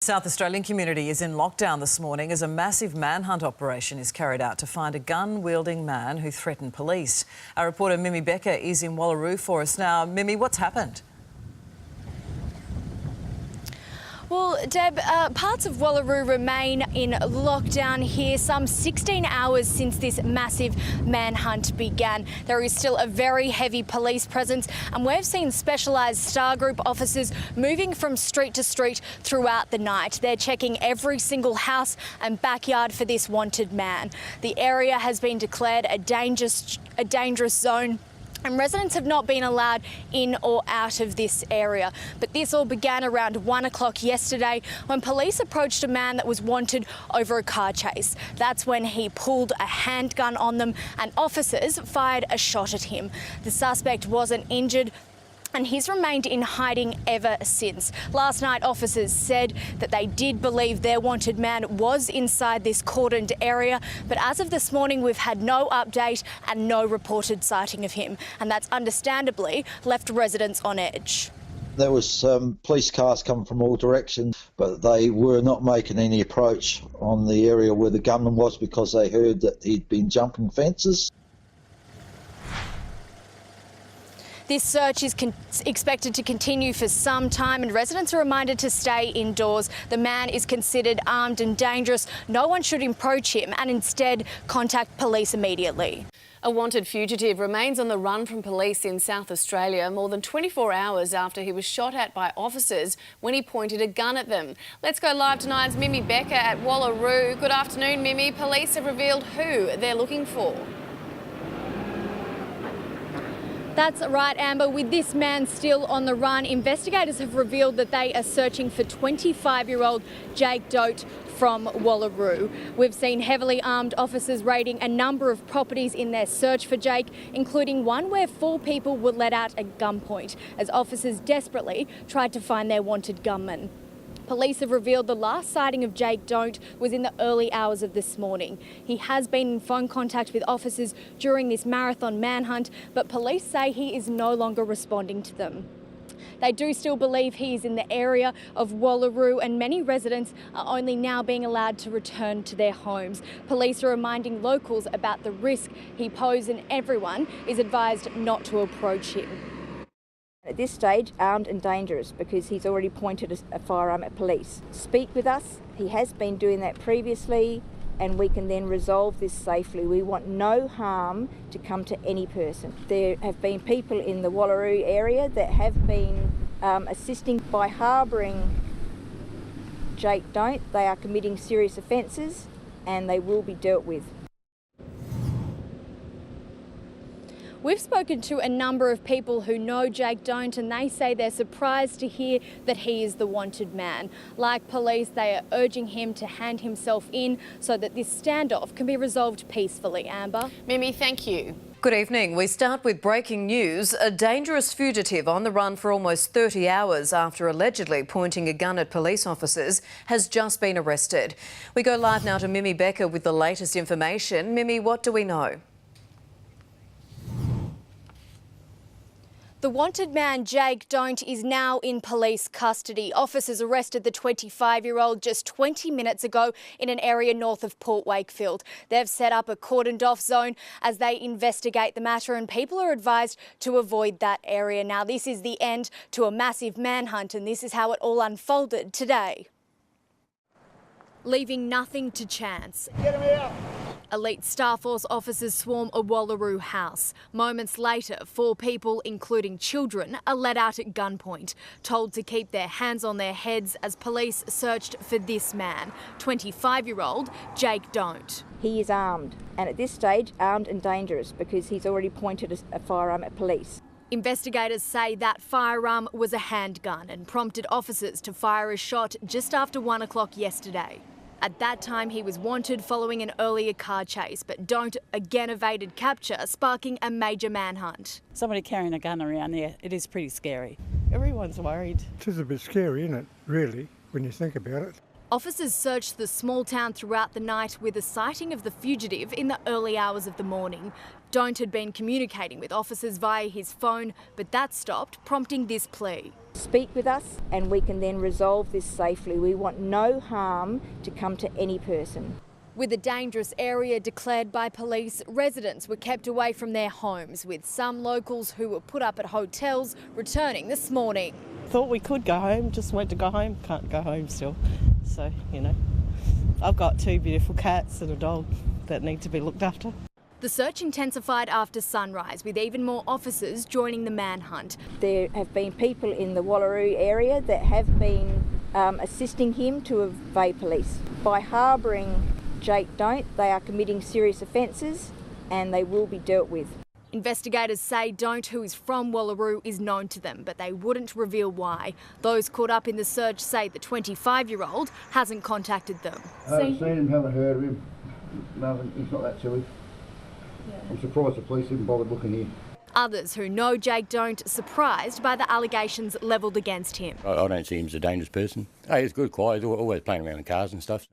South Australian community is in lockdown this morning as a massive manhunt operation is carried out to find a gun-wielding man who threatened police. Our reporter Mimi Becker is in Wallaroo for us now. Mimi, what's happened? Well, Deb, parts of Wallaroo remain in lockdown here, some 16 hours since this massive manhunt began. There is still a very heavy police presence, and we've seen specialised Star Group officers moving from street to street throughout the night. They're checking every single house and backyard for this wanted man. The area has been declared a dangerous zone, and residents have not been allowed in or out of this area. But this all began around 1 o'clock yesterday when police approached a man that was wanted over a car chase. That's when he pulled a handgun on them and officers fired a shot at him. The suspect wasn't injured, and he's remained in hiding ever since. Last night, officers said that they did believe their wanted man was inside this cordoned area, but as of this morning, we've had no update and no reported sighting of him, and that's understandably left residents on edge. There was police cars coming from all directions, but they were not making any approach on the area where the gunman was because they heard that he'd been jumping fences. This search is expected to continue for some time, and residents are reminded to stay indoors. The man is considered armed and dangerous. No one should approach him and instead contact police immediately. A wanted fugitive remains on the run from police in South Australia more than 24 hours after he was shot at by officers when he pointed a gun at them. Let's go live to Nine's Mimi Becker at Wallaroo. Good afternoon, Mimi. Police have revealed who they're looking for. That's right, Amber. With this man still on the run, investigators have revealed that they are searching for 25-year-old Jake Dote from Wallaroo. We've seen heavily armed officers raiding a number of properties in their search for Jake, including one where 4 people were let out at gunpoint as officers desperately tried to find their wanted gunman. Police have revealed the last sighting of Jake Don't was in the early hours of this morning. He has been in phone contact with officers during this marathon manhunt, but police say he is no longer responding to them. They do still believe he is in the area of Wallaroo, and many residents are only now being allowed to return to their homes. Police are reminding locals about the risk he poses, and everyone is advised not to approach him. At this stage, armed and dangerous because he's already pointed a firearm at police. Speak with us. He has been doing that previously, and we can then resolve this safely. We want no harm to come to any person. There have been people in the Wallaroo area that have been assisting by harbouring Jake Don't. They are committing serious offences and they will be dealt with. We've spoken to a number of people who know Jake Don't, and they say they're surprised to hear that he is the wanted man. Like police, they are urging him to hand himself in so that this standoff can be resolved peacefully. Amber? Mimi, thank you. Good evening. We start with breaking news. A dangerous fugitive on the run for almost 30 hours after allegedly pointing a gun at police officers has just been arrested. We go live now to Mimi Becker with the latest information. Mimi, what do we know? The wanted man, Jake Don't, is now in police custody. Officers arrested the 25-year-old just 20 minutes ago in an area north of Port Wakefield. They've set up a cordoned-off zone as they investigate the matter, and people are advised to avoid that area. Now, this is the end to a massive manhunt, and this is how it all unfolded today. Leaving nothing to chance. Get him out. Elite Star Force officers swarm a Wallaroo house. Moments later, 4 people, including children, are let out at gunpoint, told to keep their hands on their heads as police searched for this man, 25-year-old Jake Don't. He is armed, and at this stage, armed and dangerous because he's already pointed a firearm at police. Investigators say that firearm was a handgun and prompted officers to fire a shot just after 1 o'clock yesterday. At that time, he was wanted following an earlier car chase, but Don't again evaded capture, sparking a major manhunt. Somebody carrying a gun around there, it is pretty scary. Everyone's worried. It is a bit scary, isn't it, really, when you think about it? Officers searched the small town throughout the night with a sighting of the fugitive in the early hours of the morning. Don't had been communicating with officers via his phone, but that stopped, prompting this plea. Speak with us and we can then resolve this safely. We want no harm to come to any person. With a dangerous area declared by police, residents were kept away from their homes, with some locals who were put up at hotels returning this morning. Thought we could go home, just went to go home, can't go home still. So, you know, I've got 2 beautiful cats and a dog that need to be looked after. The search intensified after sunrise, with even more officers joining the manhunt. There have been people in the Wallaroo area that have been assisting him to evade police. By harbouring Jake Don't, they are committing serious offences and they will be dealt with. Investigators say Don't, who is from Wallaroo, is known to them, but they wouldn't reveal why. Those caught up in the search say the 25-year-old hasn't contacted them. I haven't seen him, haven't heard of him. No, he's not that silly. I'm surprised the police didn't bother looking here. Others who know Jake Don't surprised by the allegations levelled against him. I don't see him as a dangerous person. Hey, he's good, quiet, he's always playing around in cars and stuff.